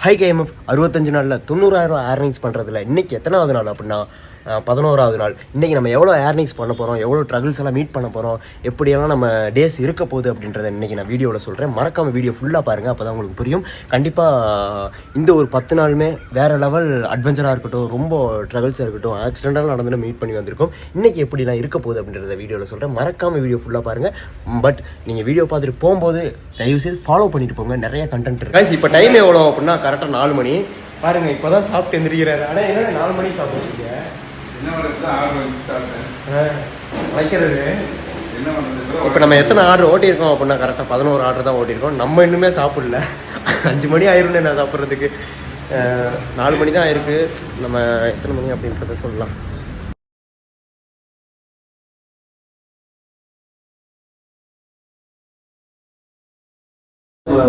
High KMF 65 நாளில் 90,000 earnings பண்ணுறதுல இன்றைக்கி எத்தனாவது நாள் அப்படின்னா 11வது நாள். இன்றைக்கி நம்ம எவ்வளோ ஏர்னிங்ஸ் பண்ண போகிறோம், எவ்வளோ ட்ரகிள்ஸ் எல்லாம் மீட் பண்ண போகிறோம், எப்படியெல்லாம் நம்ம டேஸ் இருக்க போகுது அப்படின்றத இன்றைக்கி நான் வீடியோவில் சொல்கிறேன். மறக்காமல் வீடியோ ஃபுல்லாக பாருங்கள், அப்போ தான் உங்களுக்கு புரியும். கண்டிப்பாக இந்த ஒரு 10 நாளுமே வேறு லெவல் அட்வென்ச்சராக இருக்கட்டும், ரொம்ப ட்ரகிள்ஸாக இருக்கட்டும், ஆக்சிடென்டாக நடந்து மீட் பண்ணி வந்திருக்கோம். இன்றைக்கி எப்படிலாம் இருக்க போகுது அப்படின்றத வீடியோவில் சொல்கிறேன். மறக்காமல் வீடியோ ஃபுல்லாக பாருங்கள். பட் நீங்கள் வீடியோ பார்த்துட்டு போகும்போது தயவுசெய்து ஃபாலோ பண்ணிட்டு போங்க, நிறைய கண்டென்ட் இருக்குது. இப்போ டைம் எவ்வளோ அப்படின்னா கரெக்டாக 4 மணி பாருங்கள். இப்போ தான் சாப்பிட்டு எழுந்திரிக்கிறாரு. ஆனால் என்ன 4 மணிக்கு சாப்பிடுவீங்க? வைக்கிறது இப்போ நம்ம எத்தனை ஆர்டர் ஓட்டியிருக்கோம் அப்படின்னா கரெக்டாக 11 ஆர்டர் தான் ஓட்டியிருக்கோம். நம்ம இன்னுமே சாப்பிடல. 5 மணி ஆயிரும்னு நான் சாப்பிட்றதுக்கு. 4 மணி தான் ஆயிருக்கு. நம்ம எத்தனை மணி அப்படின்றத சொல்லலாம்.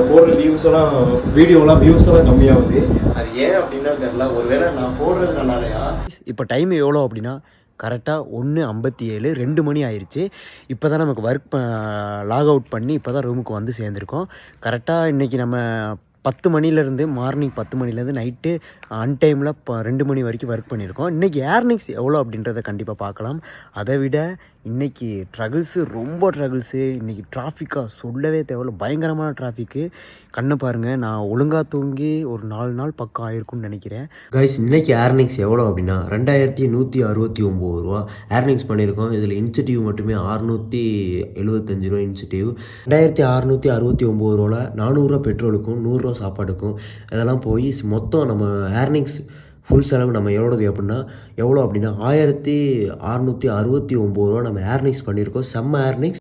போடுற வியூஸ் எல்லாம் கம்மியாகுது. அது ஏன் அப்படின்னா தெரியல. ஒருவேளை நான் போடுறதுனாலயா. இப்போ டைம் எவ்வளோ அப்படின்னா கரெக்டாக 1:57, 2 மணி ஆயிடுச்சு. இப்போ தான் நமக்கு லாக் அவுட் பண்ணி இப்போ தான் ரூமுக்கு வந்து சேர்ந்துருக்கோம். கரெக்டாக இன்றைக்கி நம்ம 10 மணிலேருந்து மார்னிங் 10 மணிலேருந்து நைட்டு அன்டைமில் 2 மணி வரைக்கும் ஒர்க் பண்ணியிருக்கோம். இன்றைக்கி ஏர்னிங்ஸ் எவ்வளோ அப்படின்றத கண்டிப்பாக பார்க்கலாம். அதை விட இன்றைக்கி ரொம்ப ட்ரகிள்ஸு. இன்றைக்கி டிராஃபிக்காக சொல்லவே தேவையில்ல, பயங்கரமான டிராஃபிக்கு. கண்ணை பாருங்கள், நான் ஒழுங்காக தூங்கி ஒரு 4 நாள் பக்கம் ஆயிருக்கும்னு நினைக்கிறேன். கைஸ், இன்றைக்கி ஏர்னிங்ஸ் எவ்வளோ அப்படின்னா 2169 ரூபா ஏர்னிங்ஸ் பண்ணியிருக்கோம். இதில் இன்சென்டிவ் மட்டுமே 675 ரூபா இன்சென்டிவ். 2669 ரூபாவில் 400 ரூபா பெட்ரோலுக்கும் 100 ரூபா சாப்பாடுக்கும் இதெல்லாம் போய் மொத்தம் நம்ம ஏர்னிங்ஸ் ஃபுல் செலவு நம்ம எவ்வளோ அப்படின்னா 1669 ரூபா நம்ம ஏர்னிங்ஸ் பண்ணியிருக்கோம். செம்ம ஏர்னிங்ஸ்.